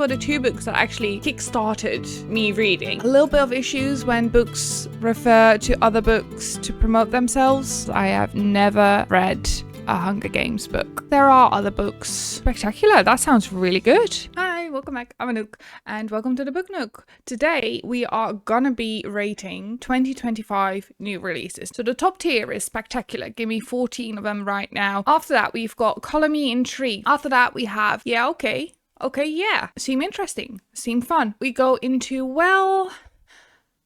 were the two books that actually kickstarted me reading. A little bit of issues when books refer to other books to promote themselves. I have never read a Hunger Games book. There are other books. Spectacular. That sounds really good. Hi, welcome back. I'm Anouk and welcome to the Book Nook. Today we are gonna be rating 2025 new releases. So the top tier is Spectacular. Give me 14 of them right now. After that we've got Color Me Intrigued. After that we have Yeah, okay, yeah. Seem interesting. Seem fun. We go into, well,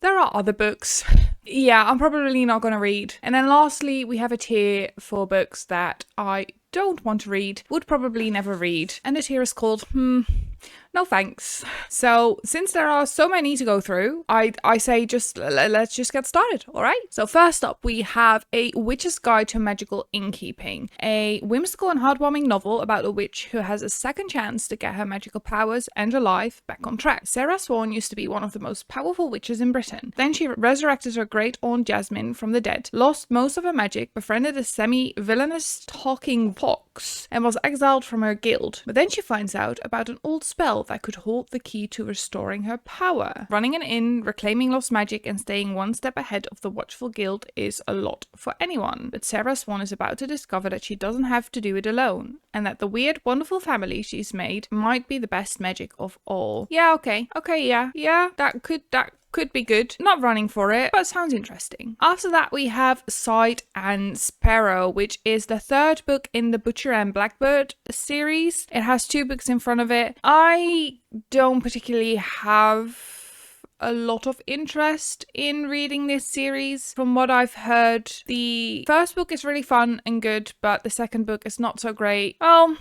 there are other books. Yeah, I'm probably not going to read. And then lastly, we have a tier for books that I don't want to read, would probably never read. And the tier is called, no thanks. So since there are so many to go through, I say let's just get started, all right? So first up, we have A Witch's Guide to Magical Innkeeping, a whimsical and heartwarming novel about a witch who has a second chance to get her magical powers and her life back on track. Sarah Swan used to be one of the most powerful witches in Britain. Then she resurrected her great aunt Jasmine from the dead, lost most of her magic, befriended a semi-villainous talking fox, and was exiled from her guild. But then she finds out about an old spell that could hold the key to restoring her power. Running an inn, reclaiming lost magic, and staying one step ahead of the watchful guild is a lot for anyone. But Sarah Swan is about to discover that she doesn't have to do it alone, and that the weird, wonderful family she's made might be the best magic of all. Yeah, okay, yeah, that could be good. Not running for it, but sounds interesting. After that, we have Sight and Sparrow, which is the third book in the Butcher and Blackbird series. It has two books in front of it. I don't particularly have a lot of interest in reading this series. From what I've heard, the first book is really fun and good, but the second book is not so great. Well,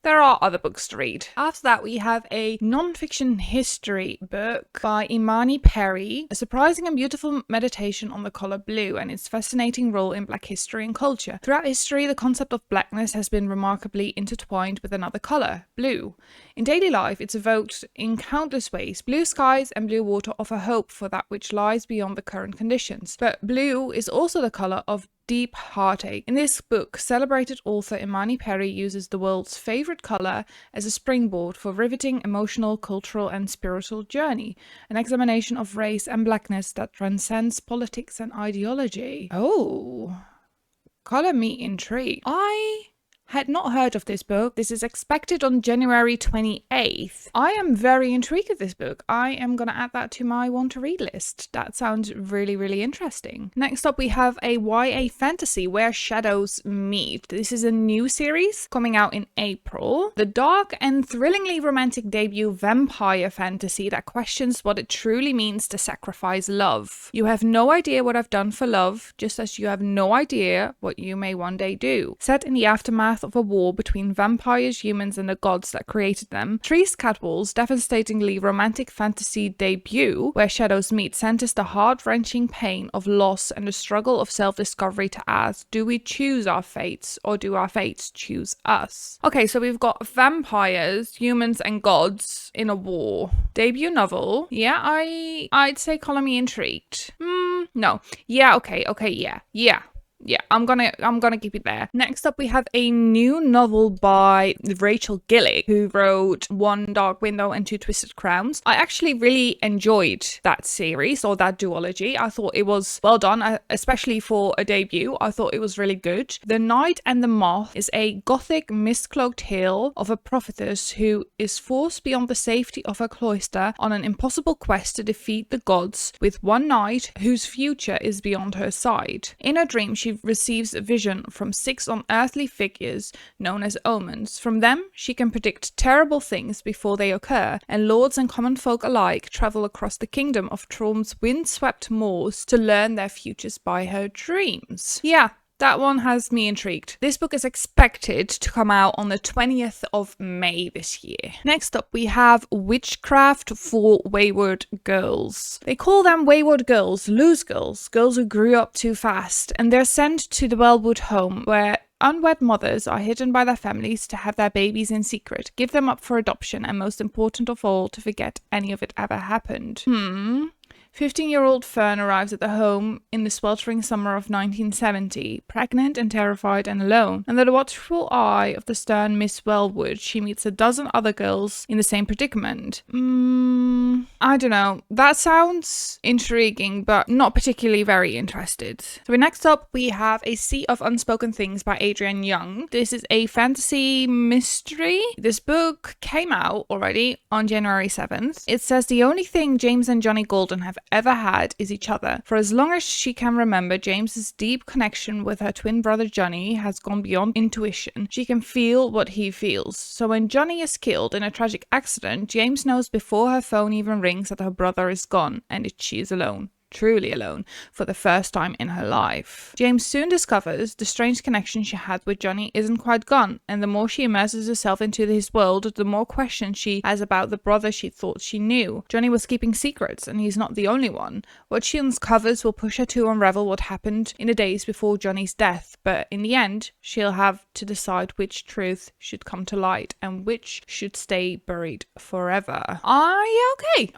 there are other books to read. After that, we have a non-fiction history book by Imani Perry, a surprising and beautiful meditation on the color blue and its fascinating role in Black history and culture. Throughout history, the concept of blackness has been remarkably intertwined with another color, blue. In daily life, it's evoked in countless ways. Blue skies and blue water offer hope for that which lies beyond the current conditions. But blue is also the color of deep heartache. In this book, celebrated author Imani Perry uses the world's favorite color as a springboard for riveting emotional, cultural, and spiritual journey, an examination of race and blackness that transcends politics and ideology. Oh, color me intrigued. I had not heard of this book. This is expected on January 28th. I am very intrigued with this book. I am going to add that to my want to read list. That sounds really, really interesting. Next up, we have a YA fantasy, Where Shadows Meet. This is a new series coming out in April. The dark and thrillingly romantic debut vampire fantasy that questions what it truly means to sacrifice love. You have no idea what I've done for love, just as you have no idea what you may one day do. Set in the aftermath of a war between vampires, humans, and the gods that created them, Trees Catwall's devastatingly romantic fantasy debut, Where Shadows Meet, centers the heart-wrenching pain of loss and the struggle of self-discovery to ask, do we choose our fates, or do our fates choose us? Okay, so we've got vampires, humans, and gods in a war. Debut novel. Yeah, I'd say Color Me Intrigued. No. Yeah, okay, yeah, I'm gonna keep it there. Next up, we have a new novel by Rachel Gillick, who wrote One Dark Window and Two Twisted Crowns. I actually really enjoyed that series, or that duology. I thought it was well done, especially for a debut. I thought it was really good. The Night and the Moth is a gothic, mist-cloaked tale of a prophetess who is forced beyond the safety of her cloister on an impossible quest to defeat the gods with one knight whose future is beyond her sight. In her dream, she receives a vision from 6 unearthly figures known as omens. From them, she can predict terrible things before they occur, and lords and common folk alike travel across the kingdom of Trom's windswept moors to learn their futures by her dreams. Yeah, that one has me intrigued. This book is expected to come out on the 20th of May this year. Next up, we have Witchcraft for Wayward Girls. They call them wayward girls, loose girls, girls who grew up too fast, and they're sent to the Wellwood home where unwed mothers are hidden by their families to have their babies in secret, give them up for adoption, and most important of all, to forget any of it ever happened. 15-year-old Fern arrives at the home in the sweltering summer of 1970, pregnant and terrified and alone. Under the watchful eye of the stern Miss Wellwood, she meets a dozen other girls in the same predicament. I don't know. That sounds intriguing, but not particularly very interested. So next up, we have A Sea of Unspoken Things by Adrienne Young. This is a fantasy mystery. This book came out already on January 7th. It says the only thing James and Johnny Golden have ever had is each other. For as long as she can remember, James's deep connection with her twin brother Johnny has gone beyond intuition. She can feel what he feels. So when Johnny is killed in a tragic accident, James knows before her phone even rings that her brother is gone and that she is alone. Truly alone, for the first time in her life. James soon discovers the strange connection she had with Johnny isn't quite gone, and the more she immerses herself into his world, the more questions she has about the brother she thought she knew. Johnny was keeping secrets, and he's not the only one. What she uncovers will push her to unravel what happened in the days before Johnny's death, but in the end, she'll have to decide which truth should come to light and which should stay buried forever. Okay,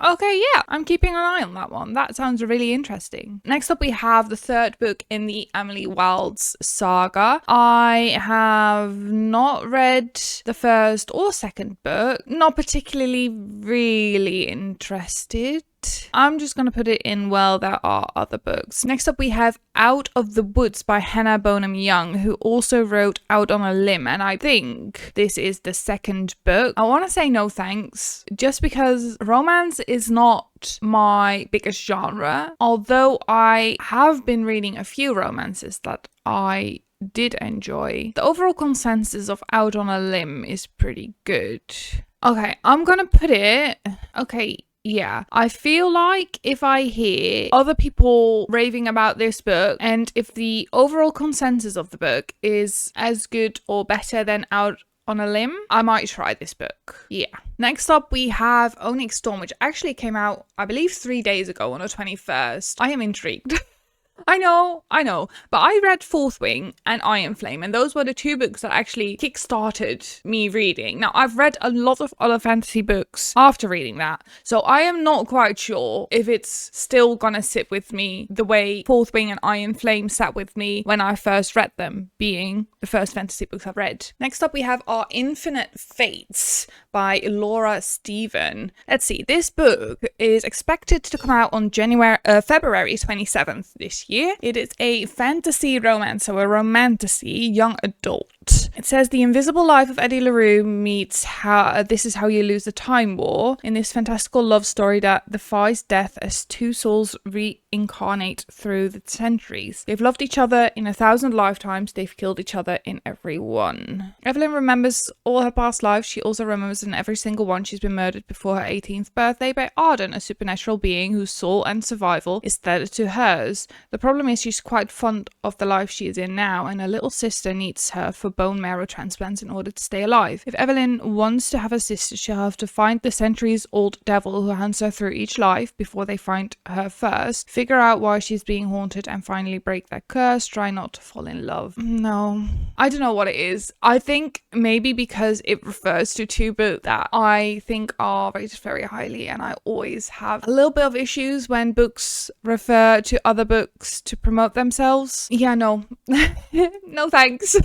yeah, I'm keeping an eye on that one. That sounds really interesting. Next up, we have the third book in the Emily Wilds saga. I have not read the first or second book. Not particularly really interested. I'm just going to put it in, well, there are other books. Next up, we have Out of the Woods by Hannah Bonham Young, who also wrote Out on a Limb, and I think this is the second book. I want to say no thanks, just because romance is not my biggest genre, although I have been reading a few romances that I did enjoy. The overall consensus of Out on a Limb is pretty good. Okay, I'm gonna put it... Yeah, I feel like if I hear other people raving about this book, and if the overall consensus of the book is as good or better than Out on a Limb, I might try this book. Yeah. Next up, we have Onyx Storm, which actually came out, I believe, 3 days ago on the 21st. I am intrigued. I know, but I read Fourth Wing and Iron Flame, and those were the two books that actually kickstarted me reading. Now, I've read a lot of other fantasy books after reading that, so I am not quite sure if it's still gonna sit with me the way Fourth Wing and Iron Flame sat with me when I first read them, being the first fantasy books I've read. Next up, we have Our Infinite Fates by Laura Stephen. Let's see, this book is expected to come out on February 27th this year. It is a fantasy romance, so a romantasy, young adult. It says the invisible life of Eddie LaRue meets This Is How You Lose the Time War in this fantastical love story that defies death as two souls reincarnate through the centuries. They've loved each other in 1,000 lifetimes. They've killed each other in every one. Evelyn remembers all her past lives. She also remembers in every single one she's been murdered before her 18th birthday by Arden, a supernatural being whose soul and survival is tethered to hers. The problem is she's quite fond of the life she is in now, and her little sister needs her for bone marrow transplants in order to stay alive. If Evelyn wants to have a sister, she'll have to find the centuries-old devil who hunts her through each life before they find her first, figure out why she's being haunted, and finally break that curse. Try not to fall in love. No, I don't know what it is. I think maybe because it refers to two books that I think are rated very highly, and I always have a little bit of issues when books refer to other books to promote themselves. Yeah, no. No thanks.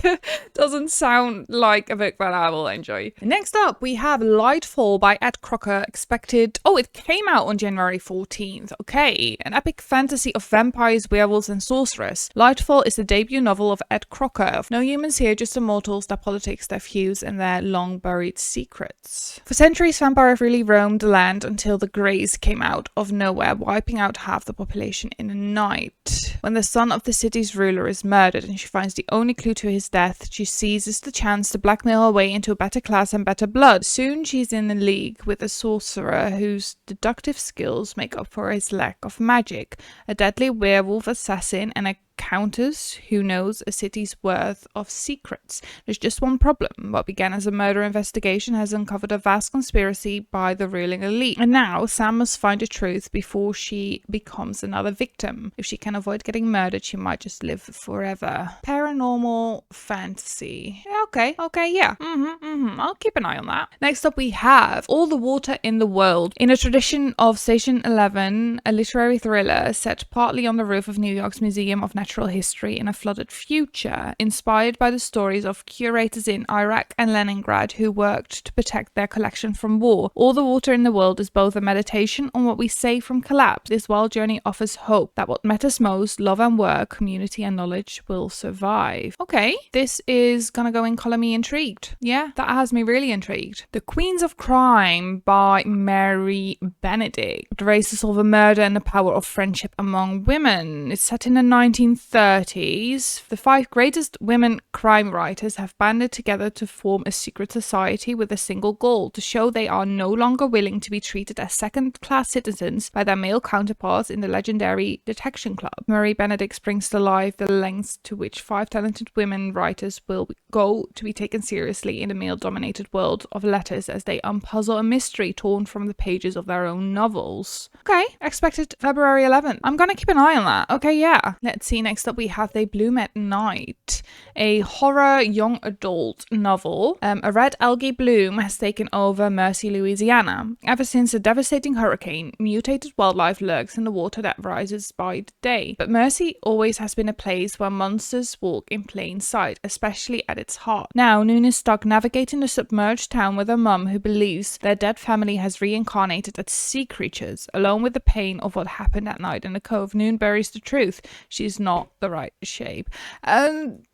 Doesn't sound like a book that I will enjoy. Next up, we have Lightfall by Ed Crocker, expected... Oh, it came out on January 14th. Okay, an epic fantasy of vampires, werewolves, and sorcerers. Lightfall is the debut novel of Ed Crocker. No humans here, just immortals, their politics, their feuds, and their long-buried secrets. For centuries, vampires really roamed the land until the Greys came out of nowhere, wiping out half the population in a night. When the son of the city's ruler is murdered and she finds the only clue to his death, she seizes the chance to blackmail her way into a better class and better blood. Soon she's in a league with a sorcerer whose deductive skills make up for his lack of magic, a deadly werewolf assassin, and a countess who knows a city's worth of secrets. There's just one problem. What began as a murder investigation has uncovered a vast conspiracy by the ruling elite. And now Sam must find the truth before she becomes another victim. If she can avoid getting murdered, she might just live forever. Paranormal fantasy. Okay, yeah. I'll keep an eye on that. Next up we have All the Water in the World. In a tradition of Station 11, a literary thriller set partly on the roof of New York's Museum of Natural History in a flooded future, inspired by the stories of curators in Iraq and Leningrad who worked to protect their collection from war. All the Water in the World is both a meditation on what we say from collapse. This wild journey offers hope that what matters most, love and work, community and knowledge, will survive. Okay, this is gonna go in color me intrigued. Yeah, that has me really intrigued. The Queens of Crime by Mary Benedict. The race to solve a murder and the power of friendship among women. It's set in the 1930s. The 5 greatest women crime writers have banded together to form a secret society with a single goal: to show they are no longer willing to be treated as second-class citizens by their male counterparts in the legendary Detection Club. Mary Benedict brings to life the lengths to which 5 talented women writers will go to be taken seriously in the male-dominated world of letters as they unpuzzle a mystery torn from the pages of their own novels. Okay, expected February 11th. I'm gonna keep an eye on that. Okay, yeah. Let's see, next up we have They Bloom at Night, a horror young adult novel. A red algae bloom has taken over Mercy, Louisiana. Ever since a devastating hurricane, mutated wildlife lurks in the water that rises by the day. But Mercy always has been a place where monsters walk in plain sight, especially at its heart. Now, Noon is stuck navigating the submerged town with her mum, who believes their dead family has reincarnated as sea creatures. Alone with the pain of what happened that night in the cove, Noon buries the truth. She's not the right shape.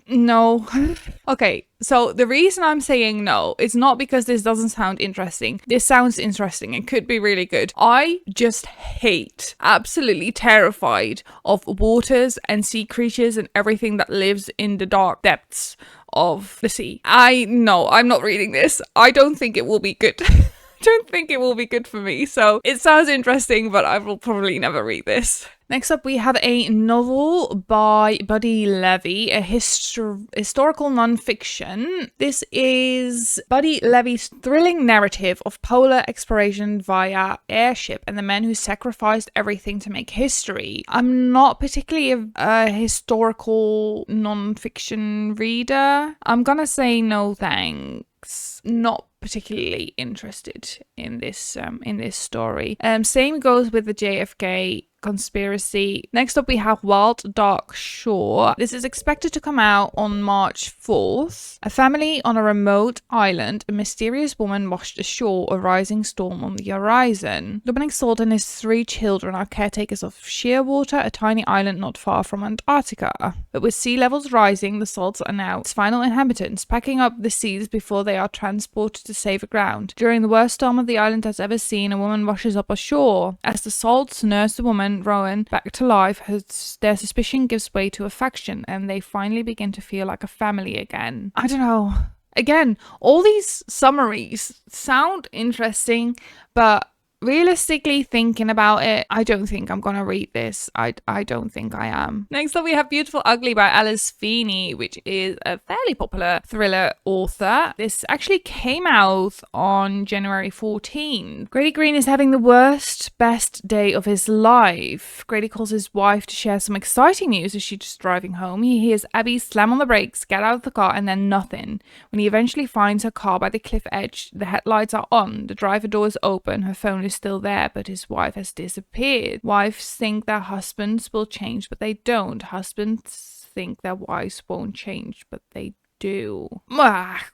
No. Okay, so the reason I'm saying no is not because this doesn't sound interesting. This sounds interesting and could be really good. I just hate, absolutely terrified of waters and sea creatures and everything that lives in the dark depths of the sea. I'm not reading this. I don't think it will be good. Don't think it will be good for me. So it sounds interesting, but I will probably never read this. Next up, we have a novel by Buddy Levy, a historical non-fiction. This is Buddy Levy's thrilling narrative of polar exploration via airship and the men who sacrificed everything to make history. I'm not particularly a historical non-fiction reader. I'm gonna say no thanks. Not particularly interested in this story. Same goes with the JFK conspiracy. Next up we have Wild Dark Shore. This is expected to come out on March 4th. A family on a remote island, a mysterious woman washed ashore, a rising storm on the horizon. Dominic Salt and his 3 children are caretakers of Shearwater, a tiny island not far from Antarctica. But with sea levels rising, the Salts are now its final inhabitants, packing up the seeds before they are transported to safer ground. During the worst storm the island has ever seen, a woman washes up ashore. As the Salts nurse the woman, Rowan, back to life, their suspicion gives way to affection, and they finally begin to feel like a family again. I don't know. Again, all these summaries sound interesting, but realistically thinking about it, I don't think I'm gonna read this. I don't think I am. Next up we have Beautiful Ugly by Alice Feeney, which is a fairly popular thriller author. This actually came out on January 14th. Grady Green is having the best day of his life. Grady calls his wife to share some exciting news as she's just driving home. He hears Abby slam on the brakes, get out of the car, and then nothing. When he eventually finds her car by the cliff edge, the headlights are on, the driver door is open, her phone is still there, but his wife has disappeared. Wives think their husbands will change, but they don't. Husbands think their wives won't change, but they do.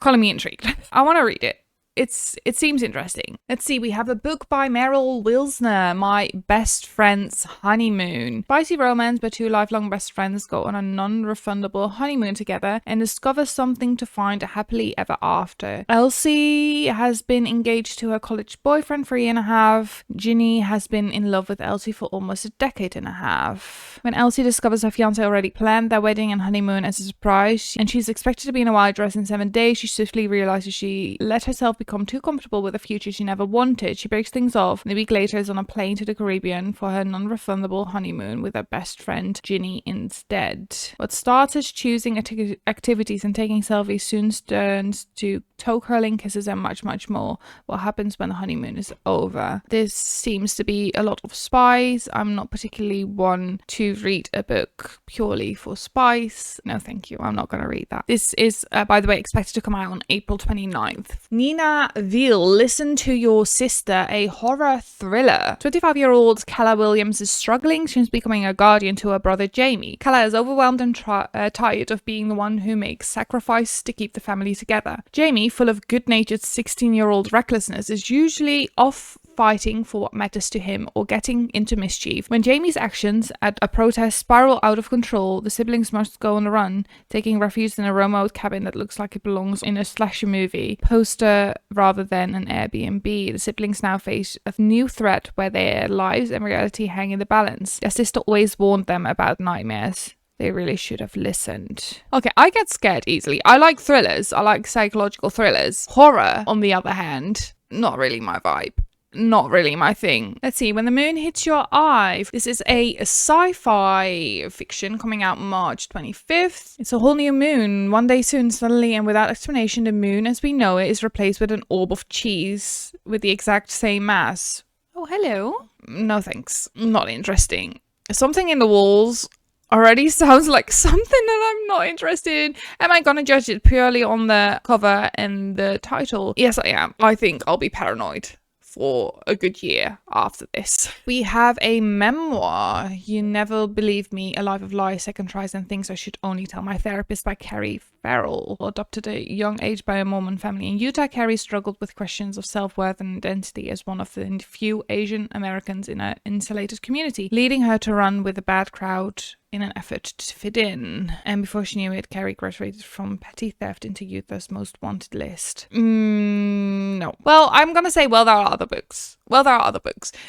Calling me intrigued. I want to read it. It seems interesting. Let's see, we have a book by Meryl Wilsner, My Best Friend's Honeymoon. Spicy romance where 2 lifelong best friends go on a non-refundable honeymoon together and discover something to find happily ever after. Elsie has been engaged to her college boyfriend for a year and a half. Ginny has been in love with Elsie for almost a decade and a half. When Elsie discovers her fiancé already planned their wedding and honeymoon as a surprise, and she's expected to be in a white dress in 7 days, she swiftly realizes she let herself be become too comfortable with a future she never wanted. She breaks things off and a week later is on a plane to the Caribbean for her non-refundable honeymoon with her best friend Ginny instead. What started choosing activities and taking selfies soon turns to toe curling, kisses, and much, much more. What happens when the honeymoon is over? This seems to be a lot of spice. I'm not particularly one to read a book purely for spice. No, thank you. I'm not going to read that. This is, by the way, expected to come out on April 29th. Nina Veal, Listen to Your Sister, a horror thriller. 25-year-old Keller Williams is struggling since becoming a guardian to her brother Jamie. Keller is overwhelmed and tired of being the one who makes sacrifice to keep the family together. Jamie, full of good-natured 16-year-old recklessness, is usually off fighting for what matters to him or getting into mischief. When Jamie's actions at a protest spiral out of control, the siblings must go on a run, taking refuge in a remote cabin that looks like it belongs in a slasher movie poster rather than an Airbnb. The siblings now face a new threat where their lives and reality hang in the balance. Their sister always warned them about nightmares. They really should have listened. Okay, I get scared easily. I like thrillers. I like psychological thrillers. Horror, on the other hand, not really my vibe. Not really my thing. Let's see. When the Moon Hits Your Eye. This is a sci-fi fiction coming out March 25th. It's a whole new moon. One day soon, suddenly and without explanation, the moon as we know it is replaced with an orb of cheese with the exact same mass. Oh, hello. No thanks. Not interesting. Something in the walls already sounds like something that I'm not interested in. Am I gonna judge it purely on the cover and the title? Yes, I am. I think I'll be paranoid for a good year after this. We have a memoir, You Never Believe Me, A Life of Lies, Second Tries and Things I Should Only Tell My Therapist by Carrie Farrell. Adopted at a young age by a Mormon family in Utah, Carrie struggled with questions of self-worth and identity as one of the few Asian Americans in an insulated community, leading her to run with a bad crowd in an effort to fit in. And before she knew it, Carrie graduated from petty theft into Utah's most wanted list. No. Well, I'm gonna say, there are other books.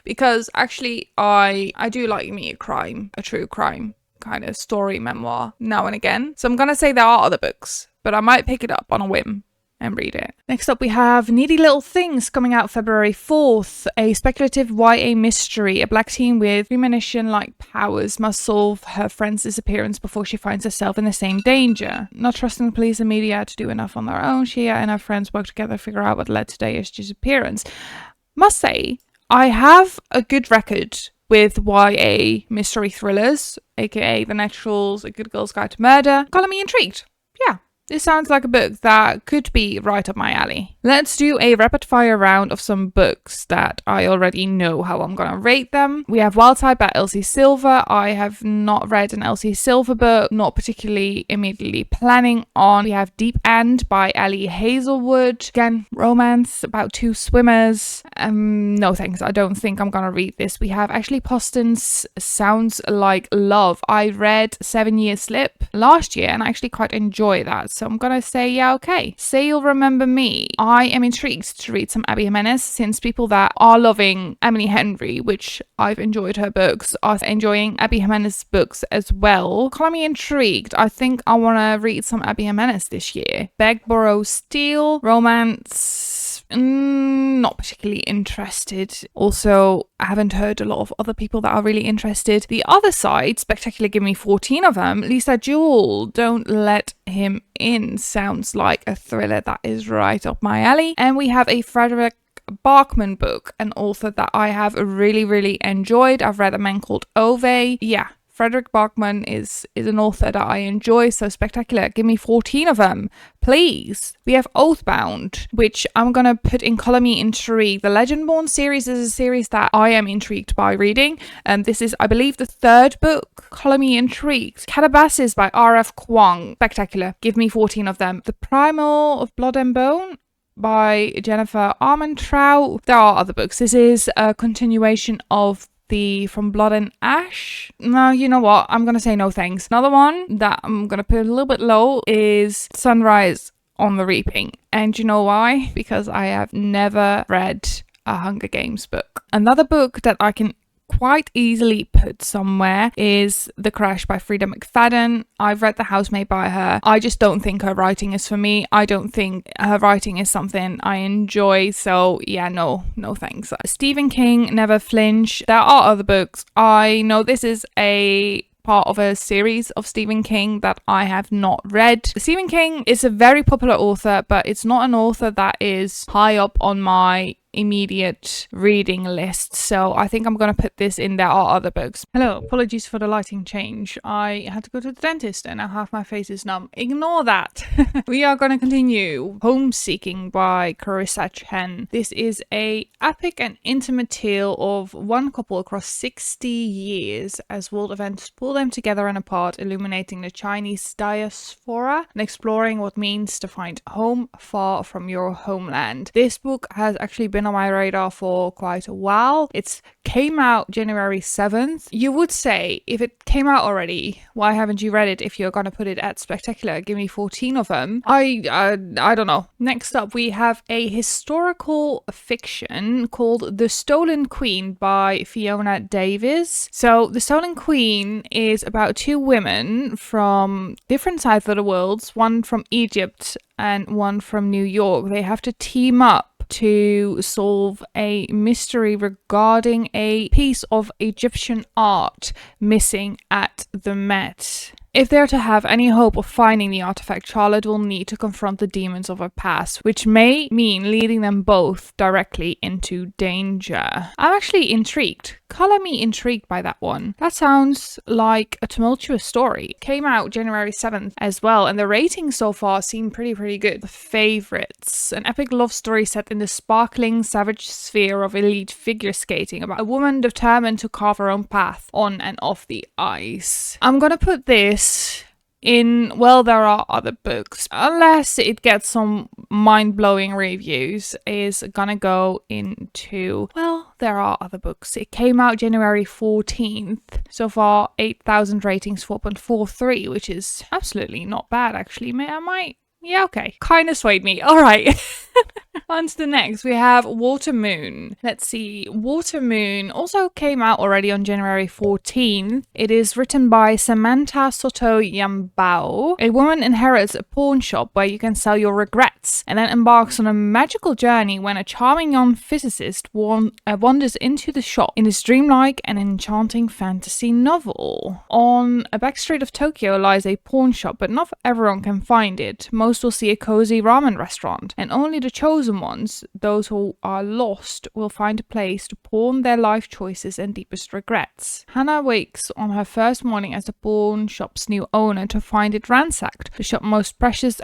Because actually I do like me a true crime kind of story memoir now and again. So I'm gonna say there are other books, but I might pick it up on a whim and read it. Next up we have Needy Little Things, coming out February 4th. A speculative YA mystery. A black teen with premonition-like powers must solve her friend's disappearance before she finds herself in the same danger. Not trusting the police and media to do enough on their own, Hiya and her friends work together to figure out what led to Daya's disappearance. Must say, I have a good record with YA mystery thrillers, aka The Naturals, A Good Girl's Guide to Murder. Color me intrigued. Yeah. This sounds like a book that could be right up my alley. Let's do a rapid fire round of some books that I already know how I'm gonna rate them. We have Wild Side by Elsie Silver. I have not read an Elsie Silver book, not particularly immediately planning on. We have Deep End by Ellie Hazelwood. Again, romance about two swimmers. No thanks, I don't think I'm gonna read this. We have Ashley Poston's Sounds Like Love. I read 7 Year Slip last year and I actually quite enjoy that. So I'm gonna say, yeah, okay. Say You'll Remember Me. I am intrigued to read some Abby Jimenez, since people that are loving Emily Henry, which I've enjoyed her books, are enjoying Abby Jimenez's books as well. Color me intrigued. I think I want to read some Abby Jimenez this year. Beg, Borrow, Steal. Romance. Not particularly interested. Also, I haven't heard a lot of other people that are really interested. The Other Side, Spectacular, give me 14 of them. Lisa Jewell, Don't Let Him In, sounds like a thriller that is right up my alley. And we have a Frederick Bachman book, an author that I have really, really enjoyed. I've read a man called Ove. Yeah. Frederick Bachman is an author that I enjoy, so Spectacular. Give me 14 of them, please. We have Oathbound, which I'm going to put in Color Me Intrigued. The Legendborn series is a series that I am intrigued by reading. This is, I believe, the third book. Color Me Intrigued. Calabasas by R.F. Kuang. Spectacular. Give me 14 of them. The Primal of Blood and Bone by Jennifer Armentrout. There are other books. This is a continuation of the From Blood and Ash. No, you know what? I'm gonna say no thanks. Another one that I'm gonna put a little bit low is Sunrise on the Reaping. And you know why? Because I have never read a Hunger Games book. Another book that I can quite easily put somewhere is The Crash by Frida McFadden. I've read The House Made by her. I just don't think her writing is for me. I don't think her writing is something I enjoy. So yeah, no thanks. Stephen King, Never Flinch. There are other books. I know this is a part of a series of Stephen King that I have not read. Stephen King is a very popular author, but it's not an author that is high up on my immediate reading list, so I think I'm gonna put this in There Are Other Books. Hello, apologies for the lighting change. I had to go to the dentist and now half my face is numb. Ignore that. We are gonna continue. Homeseeking by Carissa Chen. This is a epic and intimate tale of one couple across 60 years as world events pull them together and apart, illuminating the Chinese diaspora and exploring what it means to find home far from your homeland. This book has actually been on my radar for quite a while. It came out January 7th. You would say, if it came out already, why haven't you read it if you're gonna put it at Spectacular? Give me 14 of them. I don't know. Next up, we have a historical fiction called The Stolen Queen by Fiona Davis. So The Stolen Queen is about two women from different sides of the world, one from Egypt and one from New York. They have to team up to solve a mystery regarding a piece of Egyptian art missing at the Met. If they're to have any hope of finding the artifact, Charlotte will need to confront the demons of her past, which may mean leading them both directly into danger. I'm actually intrigued. Color me intrigued by that one. That sounds like a tumultuous story. Came out January 7th as well, and the ratings so far seem pretty good. The favorites. An epic love story set in the sparkling, savage sphere of elite figure skating about a woman determined to carve her own path on and off the ice. I'm gonna put this in, well, There Are Other Books, unless it gets some mind-blowing reviews, is gonna go into, well, There Are Other Books. It came out January 14th. So far, 8,000 ratings, 4.43, which is absolutely not bad, actually. Yeah, okay. Kind of swayed me. All right. On to the next. We have Water Moon. Let's see. Water Moon also came out already on January 14th. It is written by Samantha Soto Yambao. A woman inherits a pawn shop where you can sell your regrets and then embarks on a magical journey when a charming young physicist wanders into the shop in this dreamlike and enchanting fantasy novel. On a back street of Tokyo lies a pawn shop, but not everyone can find it. Most will see a cozy ramen restaurant, and only the chosen ones, those who are lost, will find a place to pawn their life choices and deepest regrets. Hannah wakes on her first morning as the pawn shop's new owner to find it ransacked, the shop's most precious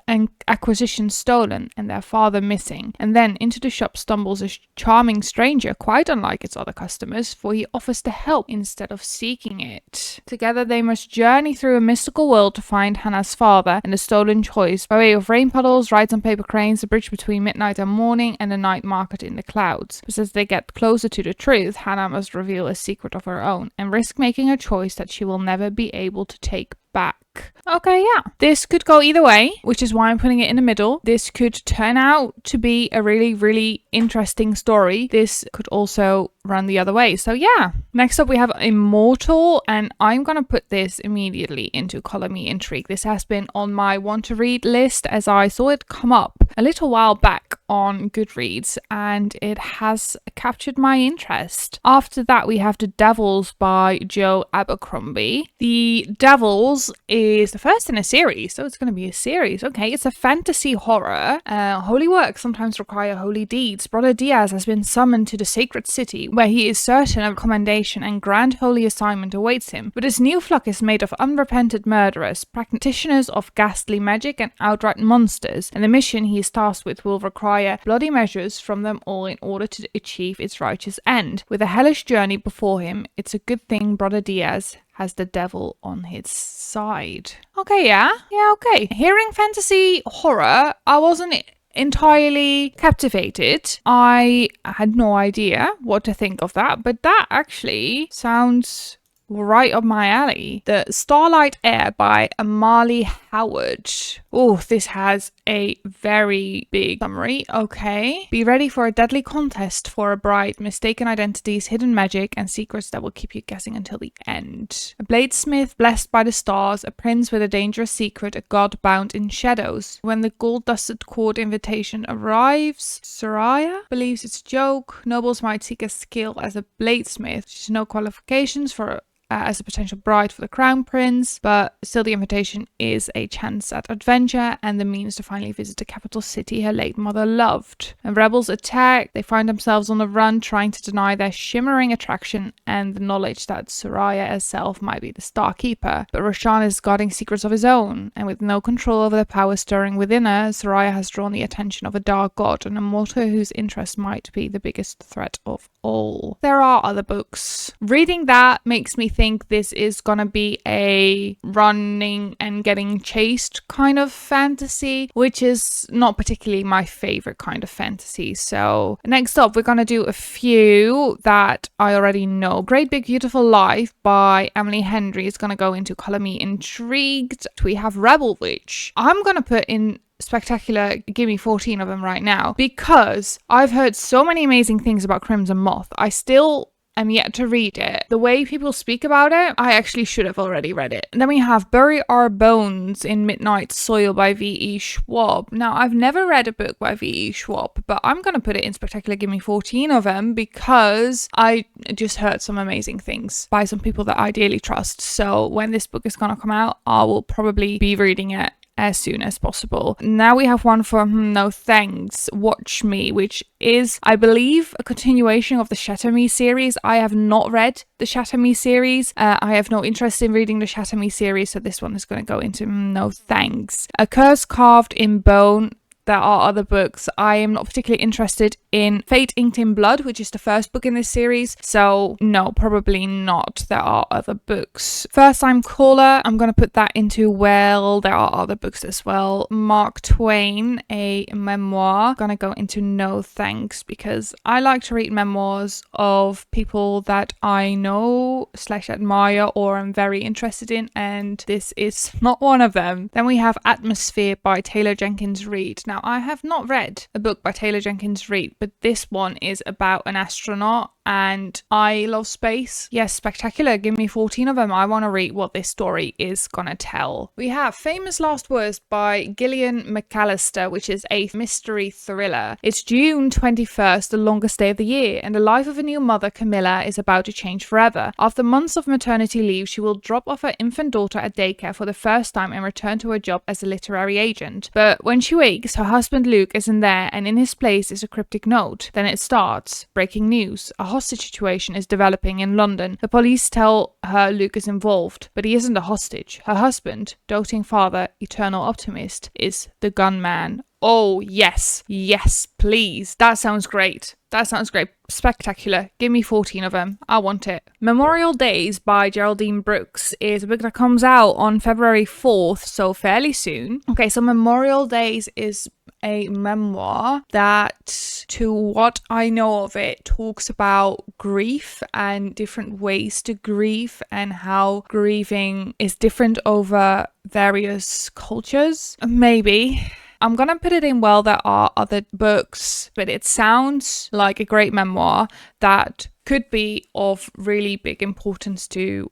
acquisitions stolen, and their father missing. And then into the shop stumbles a charming stranger, quite unlike its other customers, for he offers to help instead of seeking it. Together they must journey through a mystical world to find Hannah's father and the stolen choice by way of rain puddles, rides on paper cranes, the bridge between midnight and morning, and the night market in the clouds. But as they get closer to the truth, Hannah must reveal a secret of her own and risk making a choice that she will never be able to take back. Okay, yeah. This could go either way, which is why I'm putting it in the middle. This could turn out to be a really interesting story. This could also run the other way. So yeah. Next up we have Immortal, and I'm gonna put this immediately into Color Me Intrigue. This has been on my want to read list as I saw it come up a little while back on Goodreads, and it has captured my interest. After that we have The Devils by Joe Abercrombie. The Devils is the first in a series, so it's going to be a series. Okay, it's a fantasy horror. Holy works sometimes require holy deeds. Brother Diaz has been summoned to the sacred city, where he is certain of commendation and grand holy assignment awaits him. But his new flock is made of unrepentant murderers, practitioners of ghastly magic and outright monsters, and the mission he is tasked with will require bloody measures from them all in order to achieve its righteous end. With a hellish journey before him, it's a good thing Brother Diaz has the devil on his side. Okay, yeah, okay. Hearing fantasy horror, I wasn't entirely captivated. I had no idea what to think of that, but that actually sounds right up my alley. The Starlight Air by Amali Howard. Oh, this has a very big summary. Okay. Be ready for a deadly contest for a bride, mistaken identities, hidden magic, and secrets that will keep you guessing until the end. A bladesmith blessed by the stars, a prince with a dangerous secret, a god bound in shadows. When the gold-dusted court invitation arrives, Soraya believes it's a joke. Nobles might seek a skill as a bladesmith. She's no qualifications for as a potential bride for the crown prince, but still the invitation is a chance at adventure and the means to finally visit the capital city her late mother loved. And rebels attack. They find themselves on the run, trying to deny their shimmering attraction and the knowledge that Soraya herself might be the Star Keeper. But Roshan is guarding secrets of his own, and with no control over the power stirring within her, Soraya has drawn the attention of a dark god, an immortal whose interest might be the biggest threat of all. There are other books. Reading that makes me think this is gonna be a running and getting chased kind of fantasy, which is not particularly my favorite kind of fantasy. So next up, we're gonna do a few that I already know. Great Big Beautiful Life by Emily Henry is gonna go into Color Me Intrigued. We have Rebel Witch. I'm gonna put in spectacular, give me 14 of them right now, because I've heard so many amazing things about Crimson Moth. I still am yet to read it. The way people speak about it, I actually should have already read it. And then we have Bury Our Bones in Midnight Soil by V.E. Schwab. Now, I've never read a book by V.E. Schwab, but I'm going to put it in spectacular, give me 14 of them, because I just heard some amazing things by some people that I dearly trust. So when this book is going to come out, I will probably be reading it as soon as possible. Now we have one from No Thanks, Watch Me, which is, I believe, a continuation of the Shatter Me series. I have not read the Shatter Me series. I have no interest in reading the Shatter Me series, so this one is going to go into No Thanks. A Curse Carved in Bone. There are other books. I am not particularly interested in Fate Inked in Blood, which is the first book in this series. So no, probably not. There are other books. First Time Caller, I'm going to put that into, well, there are other books as well. Mark Twain, a memoir. I'm going to go into No Thanks, because I like to read memoirs of people that I know / admire or am very interested in, and this is not one of them. Then we have Atmosphere by Taylor Jenkins Reid. Now, I have not read a book by Taylor Jenkins Reid, but this one is about an astronaut, and I love space. Yes, spectacular. Give me 14 of them. I want to read what this story is gonna tell. We have Famous Last Words by Gillian McAllister, which is a mystery thriller. It's June 21st, the longest day of the year, and the life of a new mother, Camilla, is about to change forever. After months of maternity leave, she will drop off her infant daughter at daycare for the first time and return to her job as a literary agent. But when she wakes, her husband Luke isn't there, and in his place is a cryptic note. Then it starts. Breaking news. A hostage situation is developing in London. The police tell her Luke is involved, but he isn't a hostage. Her husband, doting father, eternal optimist, is the gunman. Oh, yes. Yes, please. That sounds great. That sounds great. Spectacular. Give me 14 of them. I want it. Memorial Days by Geraldine Brooks is a book that comes out on February 4th, so fairly soon. Okay, so Memorial Days is a memoir that, to what I know of it, talks about grief and different ways to grieve and how grieving is different over various cultures. Maybe. I'm gonna put it in, well, there are other books, but it sounds like a great memoir that could be of really big importance to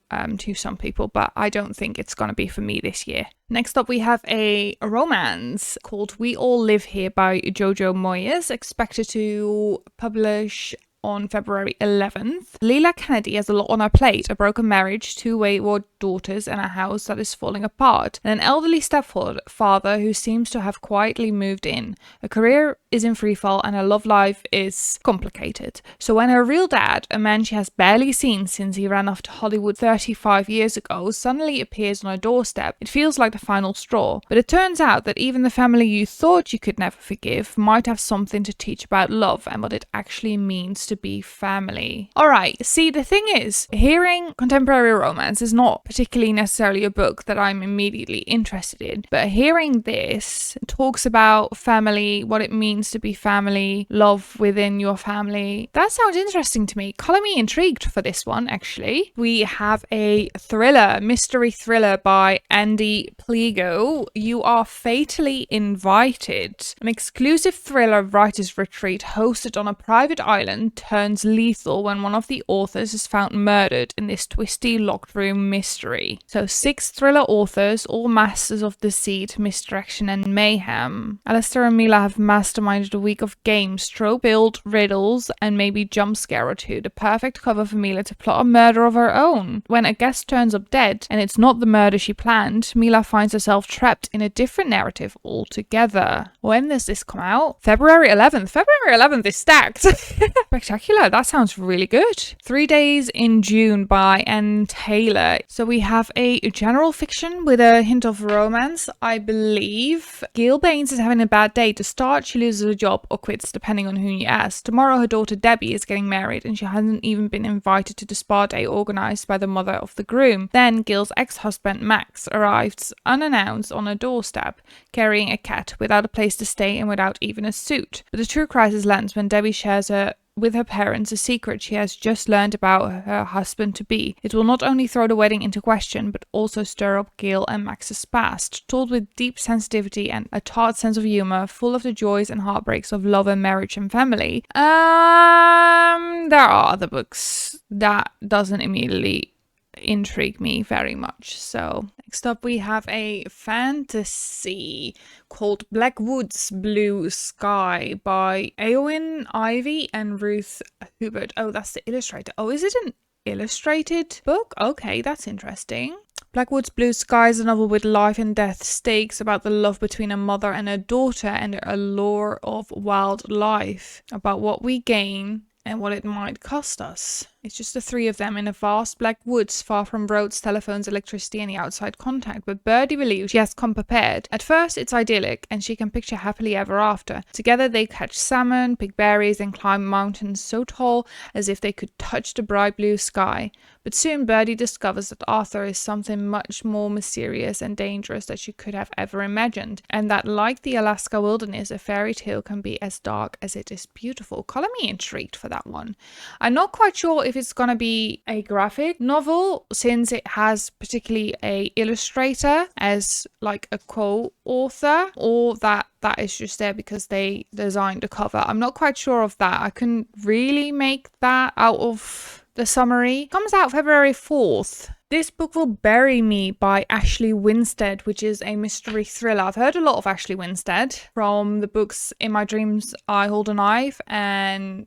some people, but I don't think it's gonna be for me this year. Next up, we have a romance called We All Live Here by Jojo Moyes, expected to publish on February 11th. Leila Kennedy has a lot on her plate: a broken marriage, 2 wayward daughters, and a house that is falling apart, and an elderly stepfather who seems to have quietly moved in. Her career is in freefall and her love life is complicated. So when her real dad, a man she has barely seen since he ran off to Hollywood 35 years ago, suddenly appears on her doorstep, it feels like the final straw. But it turns out that even the family you thought you could never forgive might have something to teach about love and what it actually means to be family. Alright, see, the thing is, hearing contemporary romance is not particularly necessarily a book that I'm immediately interested in, but hearing this talks about family, what it means means to be family, love within your family. That sounds interesting to me. Color me intrigued for this one, actually. We have a thriller, mystery thriller by Andy Pliego. You Are Fatally Invited. An exclusive thriller writer's retreat hosted on a private island turns lethal when one of the authors is found murdered in this twisty locked room mystery. So 6 thriller authors, all masters of deceit, misdirection and mayhem. Alistair and Mila have masterminded a week of games, trope-filled riddles and maybe jump scare or two. The perfect cover for Mila to plot a murder of her own. When a guest turns up dead and it's not the murder she planned, Mila finds herself trapped in a different narrative altogether. When does this come out? February 11th. February 11th is stacked. Spectacular. That sounds really good. 3 Days in June by Ann Taylor. So we have a general fiction with a hint of romance, I believe. Gail Baines is having a bad day. To start, she loses a job or quits, depending on who you ask. Tomorrow, her daughter Debbie is getting married and she hasn't even been invited to the spa day organized by the mother of the groom. Then Gail's ex-husband Max arrives unannounced on her doorstep, carrying a cat, without a place to stay and without even a suit. But the true crisis lands when Debbie shares with her parents a secret she has just learned about her husband-to-be. It will not only throw the wedding into question, but also stir up Gail and Max's past, told with deep sensitivity and a tart sense of humor, full of the joys and heartbreaks of love and marriage and family. There are other books that doesn't immediately intrigue me very much. So next up we have a fantasy called Black Woods Blue Sky by Eowyn Ivy and Ruth Hubert. Oh, that's the illustrator. Oh, is it an illustrated book? Okay, that's interesting. Black Woods Blue Sky is a novel with life and death stakes about the love between a mother and a daughter and the allure of wildlife, about what we gain and what it might cost us. It's just the 3 of them in a vast black woods, far from roads, telephones, electricity, any outside contact, but Birdie believes she has come prepared. At first, it's idyllic, and she can picture happily ever after. Together, they catch salmon, pick berries, and climb mountains so tall as if they could touch the bright blue sky. But soon, Birdie discovers that Arthur is something much more mysterious and dangerous than she could have ever imagined, and that, like the Alaska wilderness, a fairy tale can be as dark as it is beautiful. Color me intrigued for that one. I'm not quite sure if it's gonna be a graphic novel, since it has particularly a illustrator as like a co-author, or that is just there because they designed the cover. I'm not quite sure of that. I couldn't really make that out of the summary. It comes out February 4th. This book will bury me by Ashley Winstead, which is a mystery thriller. I've heard a lot of Ashley Winstead from the books In My Dreams I Hold a Knife and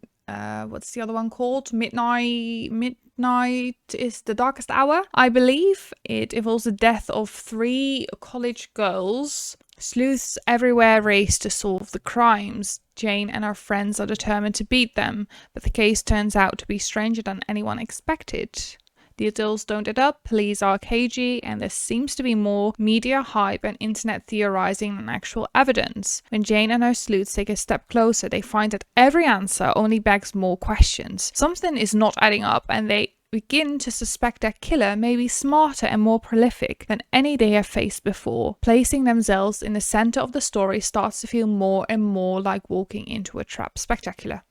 what's the other one called? Midnight is the Darkest Hour, I believe. It involves the death of 3 college girls. Sleuths everywhere race to solve the crimes. Jane and her friends are determined to beat them, but the case turns out to be stranger than anyone expected. Details don't add up, police are cagey, and there seems to be more media hype and internet theorizing than actual evidence. When Jane and her sleuths take a step closer, they find that every answer only begs more questions. Something is not adding up, and they begin to suspect their killer may be smarter and more prolific than any they have faced before. Placing themselves in the center of the story starts to feel more and more like walking into a trap. Spectacular.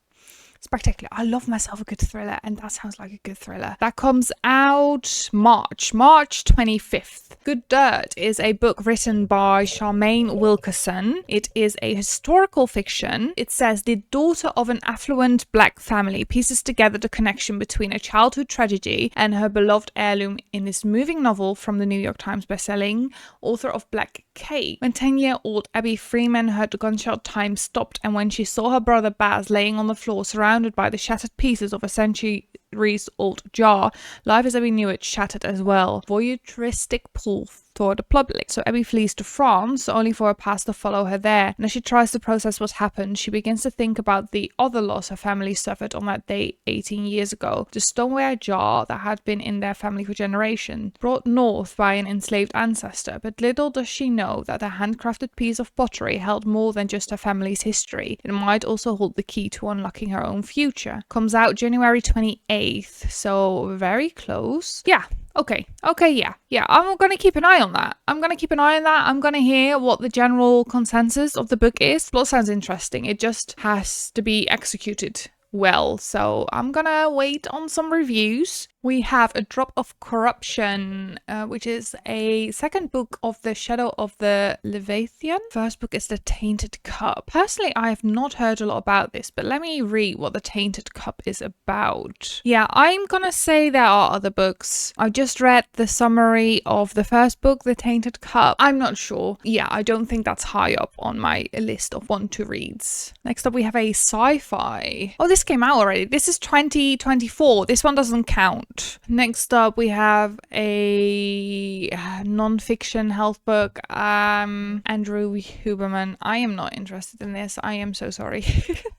Spectacular. I love myself a good thriller, and that sounds like a good thriller. That comes out March 25th. Good Dirt is a book written by Charmaine Wilkerson. It is a historical fiction. It says the daughter of an affluent black family pieces together the connection between a childhood tragedy and her beloved heirloom in this moving novel from the New York Times bestselling author of Black Cake. When 10-year-old Abby Freeman heard the gunshot time stopped, and when she saw her brother Baz laying on the floor surrounded by the shattered pieces of a centuries-old jar, life as Abby knew it shattered as well. Voyeuristic pull toward the public. So Abby flees to France, only for her past to follow her there. And as she tries to process what happened, she begins to think about the other loss her family suffered on that day 18 years ago. The stoneware jar that had been in their family for generations, brought north by an enslaved ancestor. But little does she know that a handcrafted piece of pottery held more than just her family's history. It might also hold the key to unlocking her own future. Comes out January 28th, so very close. Yeah. Okay, yeah. I'm gonna keep an eye on that. I'm gonna hear what the general consensus of the book is. Plot sounds interesting. It just has to be executed well. So I'm gonna wait on some reviews. We have A Drop of Corruption, which is a second book of The Shadow of the Leviathan. First book is The Tainted Cup. Personally, I have not heard a lot about this, but let me read what The Tainted Cup is about. Yeah, I'm gonna say there are other books. I just read the summary of the first book, The Tainted Cup. I'm not sure. Yeah, I don't think that's high up on my list of want to reads. Next up, we have a sci-fi. Oh, this came out already. This is 2024. This one doesn't count. Next up, we have a non-fiction health book. Andrew Huberman. I am not interested in this. I am so sorry.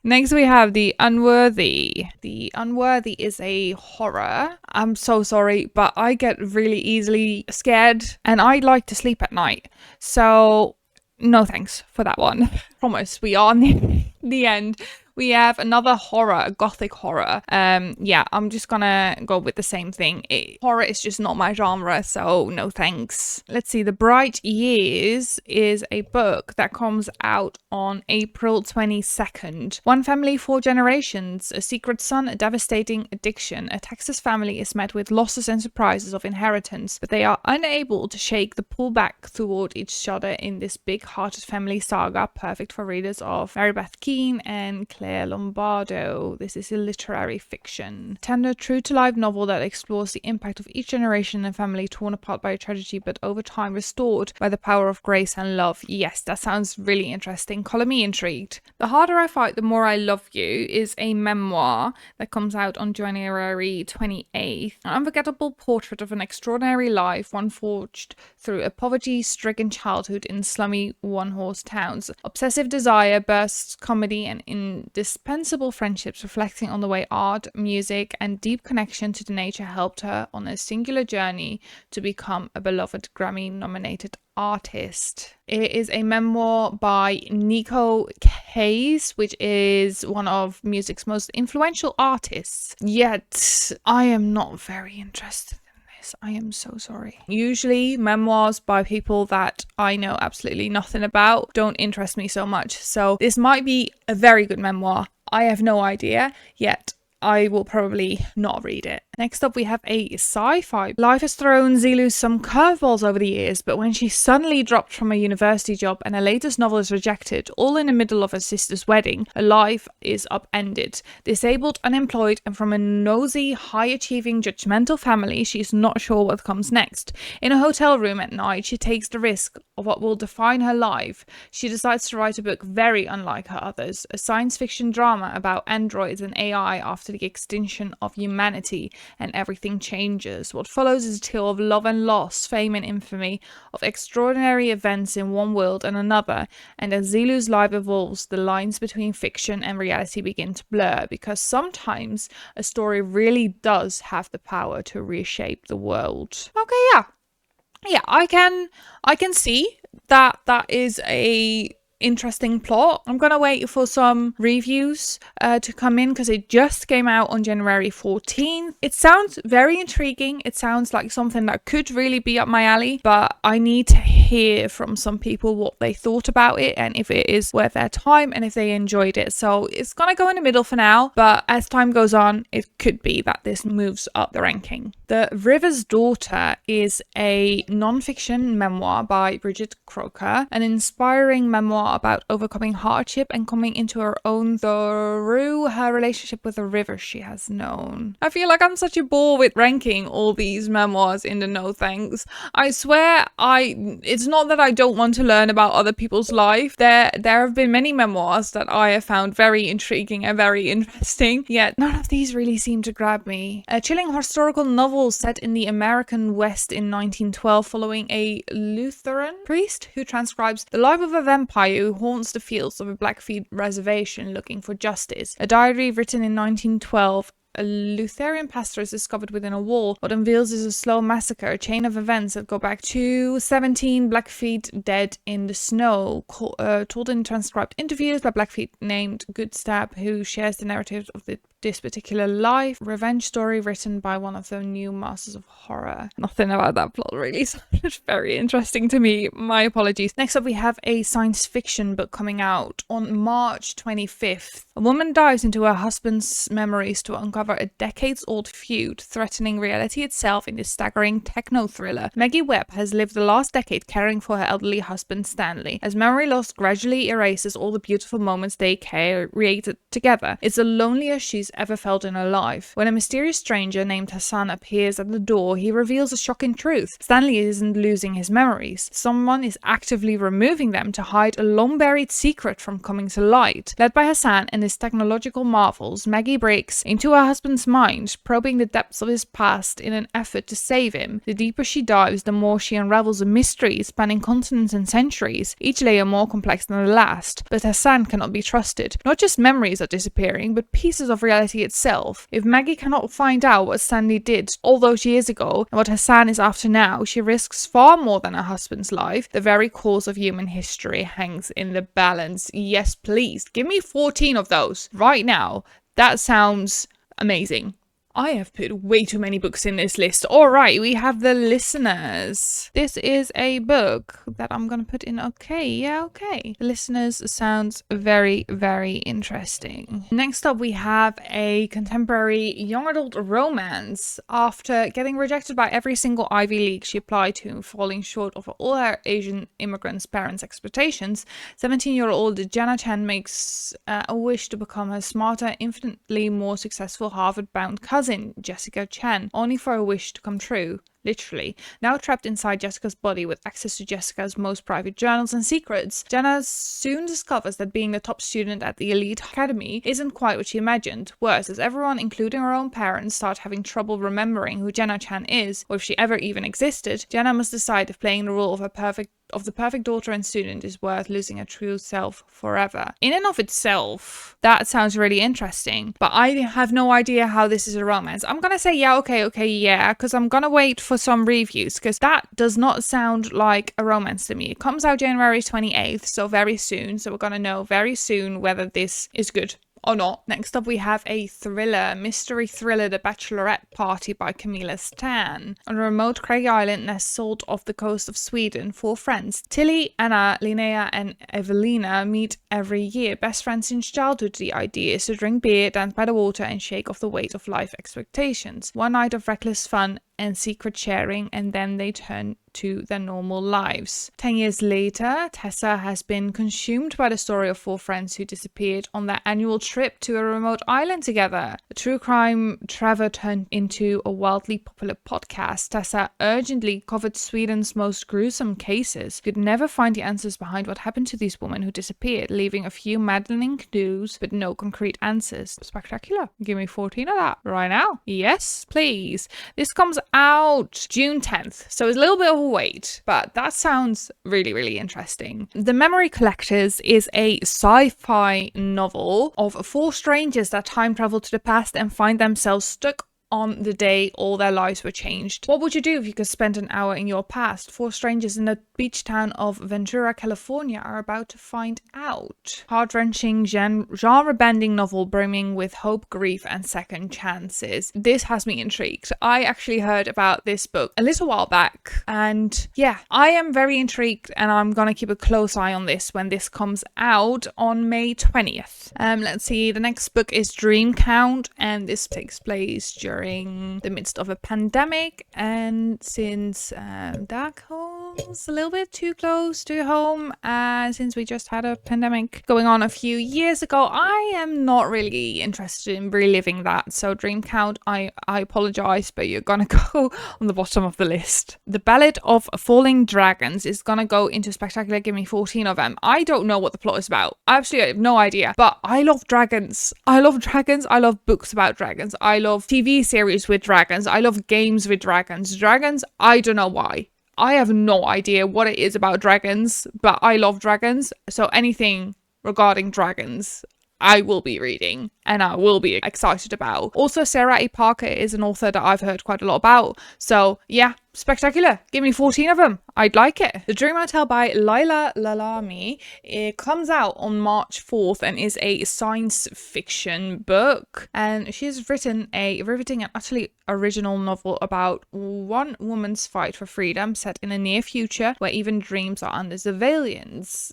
Next, we have The Unworthy. The Unworthy is a horror. I'm so sorry, but I get really easily scared and I like to sleep at night. So no thanks for that one. Promise, we are on the end. We have another horror, a gothic horror. Yeah, I'm just gonna go with the same thing. Horror is just not my genre, so no thanks. Let's see, The Bright Years is a book that comes out on April 22nd. One family, 4 generations, a secret son, a devastating addiction. A Texas family is met with losses and surprises of inheritance, but they are unable to shake the pull back toward each other in this big-hearted family saga, perfect for readers of Mary Beth Keane and Claire Lombardo. This is a literary fiction. Tender, true-to-life novel that explores the impact of each generation and family torn apart by a tragedy, but over time restored by the power of grace and love. Yes, that sounds really interesting. Color me intrigued. The Harder I Fight, the More I Love You is a memoir that comes out on January 28th. An unforgettable portrait of an extraordinary life, one forged through a poverty-stricken childhood in slummy one-horse towns. Obsessive desire, bursts comedy, and indispensable friendships, reflecting on the way art, music, and deep connection to the nature helped her on a singular journey to become a beloved Grammy-nominated artist. It is a memoir by Nico Case, which is one of music's most influential artists. Yet, I am not very interested. I am so sorry. Usually memoirs by people that I know absolutely nothing about don't interest me so much. So this might be a very good memoir. I have no idea, yet I will probably not read it. Next up, we have a sci-fi. Life has thrown Zilu some curveballs over the years, but when she suddenly dropped from a university job and her latest novel is rejected, all in the middle of her sister's wedding, her life is upended. Disabled, unemployed, and from a nosy, high-achieving, judgmental family, she's not sure what comes next. In a hotel room at night, she takes the risk of what will define her life. She decides to write a book very unlike her others, a science fiction drama about androids and AI after the extinction of humanity, and everything changes. What follows is a tale of love and loss, fame and infamy, of extraordinary events in one world and another, and as Zilu's life evolves, the lines between fiction and reality begin to blur, because sometimes a story really does have the power to reshape the world. Okay, yeah, I can see that is a interesting plot. I'm gonna wait for some reviews to come in because it just came out on January 14th. It sounds very intriguing. It sounds like something that could really be up my alley, but I need to hear from some people what they thought about it and if it is worth their time and if they enjoyed it. So it's gonna go in the middle for now, but as time goes on, it could be that this moves up the ranking. The River's Daughter is a non-fiction memoir by Bridget Croker, an inspiring memoir about overcoming hardship and coming into her own through her relationship with the river she has known. I feel like I'm such a bore with ranking all these memoirs in the no thanks. I swear it's not that I don't want to learn about other people's life. There have been many memoirs that I have found very intriguing and very interesting, yet none of these really seem to grab me. A chilling historical novel set in the American West in 1912 following a Lutheran priest who transcribes the life of a vampire who haunts the fields of a Blackfeet reservation looking for justice. A diary written in 1912 a Lutheran pastor is discovered within a wall. What unveils is a slow massacre, a chain of events that go back to 17 Blackfeet dead in the snow, told in transcribed interviews by Blackfeet named Goodstab, who shares the narrative of this particular life revenge story written by one of the new masters of horror. Nothing about that plot really sounded very interesting to me. My apologies. Next up, we have a science fiction book coming out on March 25th. A woman dives into her husband's memories to uncover a decades-old feud threatening reality itself in this staggering techno-thriller. Maggie Webb has lived the last decade caring for her elderly husband Stanley, as memory loss gradually erases all the beautiful moments they created together. It's the loneliest she's ever felt in her life. When a mysterious stranger named Hassan appears at the door, he reveals a shocking truth. Stanley isn't losing his memories. Someone is actively removing them to hide a long-buried secret from coming to light. Led by Hassan and his technological marvels, Maggie breaks into her husband's mind, probing the depths of his past in an effort to save him. The deeper she dives, the more she unravels a mystery spanning continents and centuries, each layer more complex than the last. But Hassan cannot be trusted. Not just memories are disappearing, but pieces of reality itself. If Maggie cannot find out what Stanley did all those years ago and what Hassan is after now, she risks far more than her husband's life. The very course of human history hangs in the balance. Yes, please. Give me 14 of those right now. That sounds amazing. I have put way too many books in this list. All right, we have The Listeners. This is a book that I'm going to put in. Okay. The Listeners sounds very, very interesting. Next up, we have a contemporary young adult romance. After getting rejected by every single Ivy League she applied to, falling short of all her Asian immigrants' parents' expectations, 17-year-old Jana Chan makes a wish to become her smarter, infinitely more successful Harvard-bound cousin, Jessica Chen, only for a wish to come true. Literally. Now trapped inside Jessica's body with access to Jessica's most private journals and secrets, Jenna soon discovers that being the top student at the elite academy isn't quite what she imagined. Worse, as everyone, including her own parents, start having trouble remembering who Jenna Chan is, or if she ever even existed, Jenna must decide if playing the role of the perfect daughter and student is worth losing her true self forever. In and of itself, that sounds really interesting, but I have no idea how this is a romance. I'm gonna say yeah, because I'm gonna wait for some reviews, because that does not sound like a romance to me. It comes out January 28th, so very soon, so we're gonna know very soon whether this is good or not. Next up, we have a mystery thriller, The Bachelorette Party by Camilla Stan. On a remote craggy island nestled off the coast of Sweden, 4 friends, Tilly, Anna, Linnea, and Evelina, meet every year. Best friends since childhood, the idea is to drink beer, dance by the water, and shake off the weight of life expectations. One night of reckless fun and secret sharing, and then they turn to their normal lives. 10 years later, Tessa has been consumed by the story of 4 friends who disappeared on their annual trip to a remote island together. A true crime Trevor turned into a wildly popular podcast. Tessa urgently covered Sweden's most gruesome cases, could never find the answers behind what happened to these women who disappeared, leaving a few maddening clues but no concrete answers. Spectacular. Give me 14 of that right now. Yes, please. This comes out June 10th, so it's a little bit of a wait, but that sounds really, really interesting. The Memory Collectors is a sci-fi novel of 4 strangers that time travel to the past and find themselves stuck on the day all their lives were changed. What would you do if you could spend an hour in your past? 4 strangers in the beach town of Ventura, California are about to find out. Heart-wrenching, genre-bending novel brimming with hope, grief, and second chances. This has me intrigued. I actually heard about this book a little while back, and yeah, I am very intrigued, and I'm gonna keep a close eye on this when this comes out on May 20th. Let's see, the next book is Dream Count, and this takes place during the midst of a pandemic, and since Dark Hole's a little bit too close to home, since we just had a pandemic going on a few years ago, I am not really interested in reliving that. So Dream Count, I apologize, but you're gonna go on the bottom of the list. The Ballad of Falling Dragons is gonna go into Spectacular. Give me 14 of them. I don't know what the plot is about. I absolutely have no idea, but I love dragons. I love dragons. I love books about dragons. I love TV series with dragons. I love games with dragons. Dragons, I don't know why. I have no idea what it is about dragons, but I love dragons. So anything regarding dragons, I will be reading and I will be excited about. Also, Sarah A. Parker is an author that I've heard quite a lot about. So yeah, spectacular. Give me 14 of them. I'd like it. The Dream Hotel by Laila Lalami. It comes out on March 4th and is a science fiction book. And she's written a riveting and utterly original novel about one woman's fight for freedom set in a near future where even dreams are under surveillance,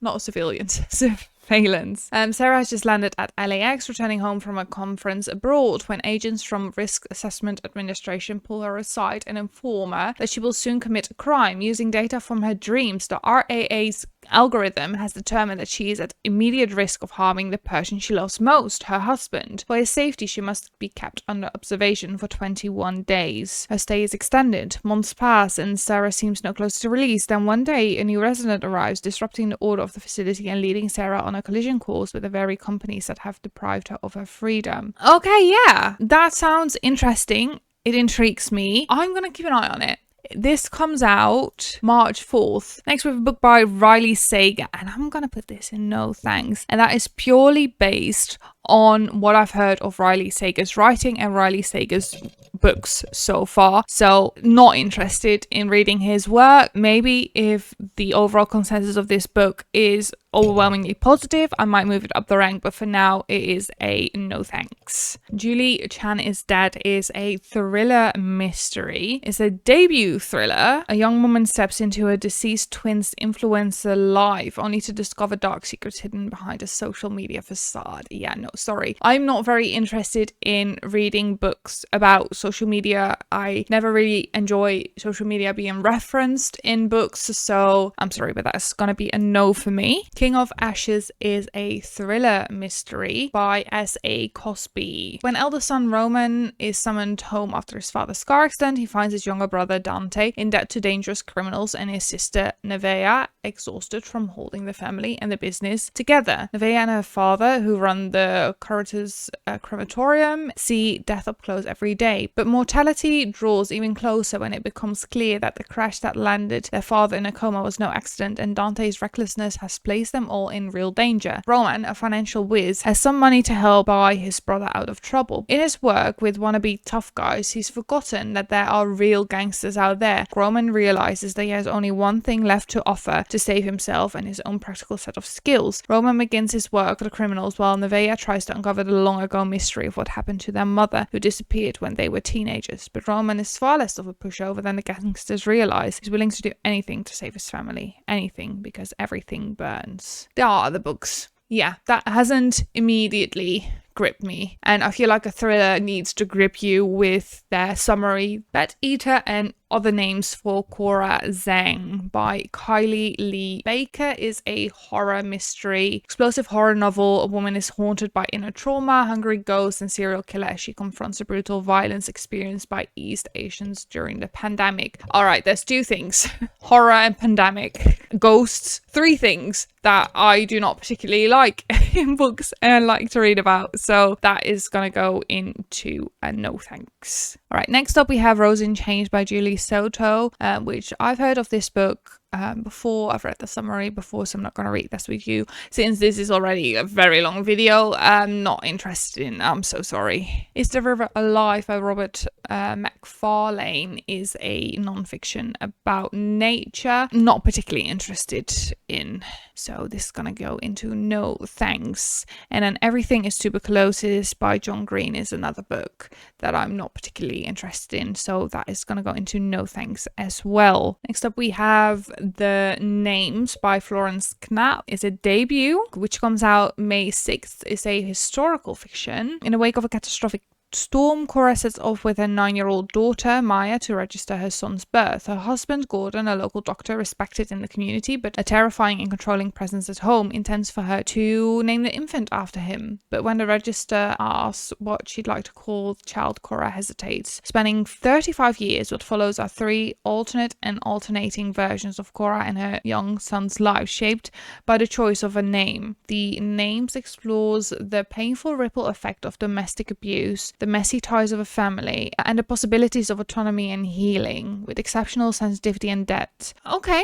not civilians. Surveillance. Sarah has just landed at LAX, returning home from a conference abroad when agents from Risk Assessment Administration pull her aside and inform her that she will soon commit a crime. Using data from her dreams, the RAA's algorithm has determined that she is at immediate risk of harming the person she loves most, her husband. For his safety, she must be kept under observation for 21 days. Her stay is extended. Months pass and Sarah seems no closer to release. Then one day, a new resident arrives, disrupting the order of the facility and leading Sarah on a collision course with the very companies that have deprived her of her freedom. Okay, yeah, that sounds interesting. It intrigues me. I'm gonna keep an eye on it. This comes out March 4th. Next, we have a book by Riley Sager, and I'm gonna put this in no thanks, and that is purely based on what I've heard of Riley Sager's writing and Riley Sager's books so far. So not interested in reading his work. Maybe if the overall consensus of this book is overwhelmingly positive, I might move it up the rank, but for now it is a no thanks. Julie Chan is Dead is a thriller mystery. It's a debut thriller. A young woman steps into her deceased twin's influencer life only to discover dark secrets hidden behind a social media facade. Yeah, no, sorry. I'm not very interested in reading books about social media. I never really enjoy social media being referenced in books, so I'm sorry, but that's gonna be a no for me. King of Ashes is a thriller mystery by S.A. Cosby. When elder son Roman is summoned home after his father's car accident, he finds his younger brother Dante in debt to dangerous criminals and his sister Nevea exhausted from holding the family and the business together. Nevea and her father, who run the Curator's crematorium, see death up close every day, but mortality draws even closer when it becomes clear that the crash that landed their father in a coma was no accident, and Dante's recklessness has placed them all in real danger. Roman, a financial whiz, has some money to help buy his brother out of trouble. In his work with wannabe tough guys, he's forgotten that there are real gangsters out there. Roman realizes that he has only one thing left to offer to save himself and his own practical set of skills. Roman begins his work for the criminals while Nevea tries to uncover the long ago mystery of what happened to their mother, who disappeared when they were teenagers. But Roman is far less of a pushover than the gangsters realize. He's willing to do anything to save his family. Anything, because everything burns. There are other books. Yeah, that hasn't immediately gripped me, and I feel like a thriller needs to grip you with their summary. Bed Eater and Other Names for Cora Zhang by Kylie Lee Baker is a horror mystery, explosive horror novel. A woman is haunted by inner trauma, hungry ghosts, and serial killer as she confronts the brutal violence experienced by East Asians during the pandemic. All right, there's two things: horror and pandemic. Ghosts, three things that I do not particularly like in books and like to read about. So that is gonna go into a no thanks. All right, next up we have Rose in Chains by Julie Soto, which I've heard of this book before. I've read the summary before, so I'm not going to read this with you since this is already a very long video. I'm not interested in. I'm so sorry. Is the River Alive by Robert McFarlane is a non-fiction about nature. Not particularly interested in, so this is going to go into no thanks. And then Everything is Tuberculosis by John Green is another book that I'm not particularly interested in, so that is going to go into no thanks as well. Next up we have The Names by Florence Knapp. It's a debut which comes out May 6th. It's a historical fiction. In the wake of a catastrophic storm, Cora sets off with her 9-year-old daughter, Maya, to register her son's birth. Her husband, Gordon, a local doctor respected in the community, but a terrifying and controlling presence at home, intends for her to name the infant after him. But when the register asks what she'd like to call the child, Cora hesitates. Spanning 35 years, what follows are 3 alternate and alternating versions of Cora and her young son's life, shaped by the choice of a name. The Names explores the painful ripple effect of domestic abuse, the messy ties of a family, and the possibilities of autonomy and healing, with exceptional sensitivity and depth. Okay,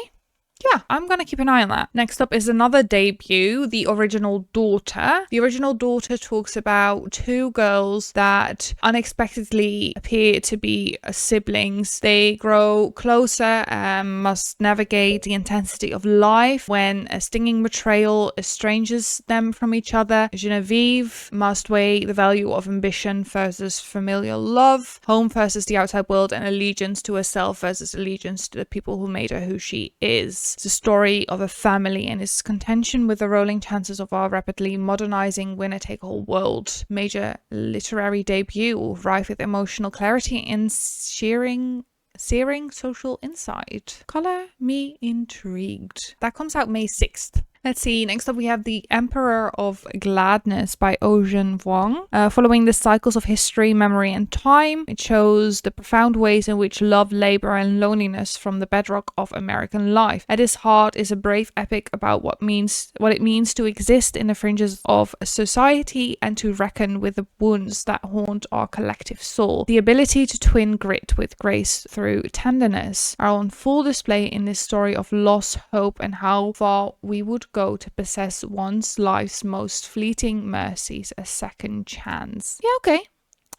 yeah, I'm gonna keep an eye on that. Next up is another debut, The Original Daughter. The Original Daughter talks about two girls that unexpectedly appear to be siblings. They grow closer and must navigate the intensity of life when a stinging betrayal estranges them from each other. Genevieve must weigh the value of ambition versus familial love, home versus the outside world, and allegiance to herself versus allegiance to the people who made her who she is. It's a story of a family and its contention with the rolling chances of our rapidly modernizing winner-take-all world. Major literary debut, rife with emotional clarity and searing social insight. Color me intrigued. That comes out May 6th. Let's see, next up we have The Emperor of Gladness by Ocean Vuong. Following the cycles of history, memory, and time, it shows the profound ways in which love, labor, and loneliness form the bedrock of American life. At its heart is a brave epic about what it means to exist in the fringes of society and to reckon with the wounds that haunt our collective soul. The ability to twin grit with grace through tenderness are on full display in this story of loss, hope, and how far we would go to possess one's life's most fleeting mercies a second chance. Yeah, okay.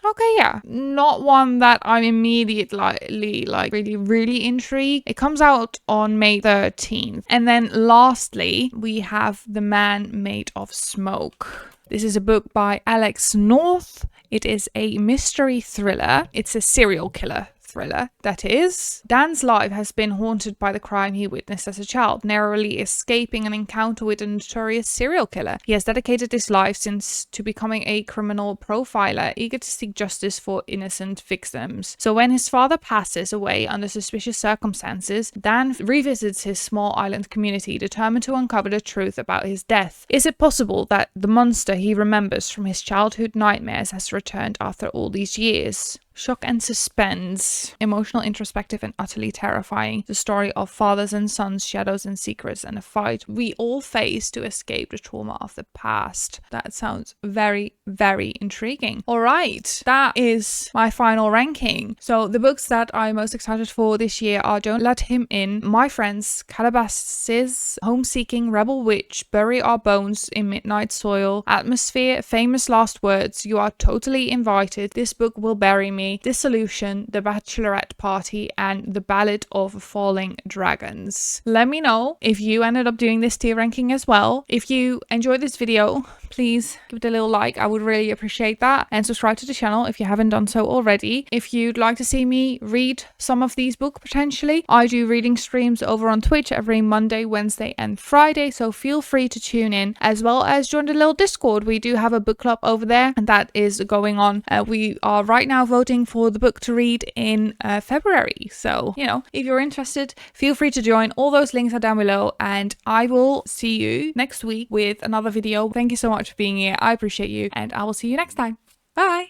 Okay, yeah. Not one that I'm immediately really intrigued. It comes out on May 13th. And then lastly, we have The Man Made of Smoke. This is a book by Alex North. It is a mystery thriller. It's a serial killer thriller, that is. Dan's life has been haunted by the crime he witnessed as a child, narrowly escaping an encounter with a notorious serial killer. He has dedicated his life since to becoming a criminal profiler, eager to seek justice for innocent victims. So when his father passes away under suspicious circumstances, Dan revisits his small island community, determined to uncover the truth about his death. Is it possible that the monster he remembers from his childhood nightmares has returned after all these years? Shock and suspense, emotional, introspective, and utterly terrifying. The story of fathers and sons, shadows and secrets, and a fight we all face to escape the trauma of the past. That sounds very, very intriguing. All right, that is my final ranking. So the books that I'm most excited for this year are Don't Let Him In, My Friends, Calabasas, Homeseeking, Rebel Witch, Bury Our Bones in Midnight Soil, Atmosphere, Famous Last Words, You Are Totally Invited, This Book Will Bury Me, Dissolution, The Bachelorette Party, and The Ballad of Falling Dragons. Let me know if you ended up doing this tier ranking as well. If you enjoyed this video, please give it a little like. I would really appreciate that. And subscribe to the channel if you haven't done so already. If you'd like to see me read some of these books potentially, I do reading streams over on Twitch every Monday, Wednesday, and Friday. So feel free to tune in, as well as join the little Discord. We do have a book club over there, and that is going on. We are right now voting for the book to read in February. So, if you're interested, feel free to join. All those links are down below, and I will see you next week with another video. Thank you so much for being here. I appreciate you, and I will see you next time. Bye!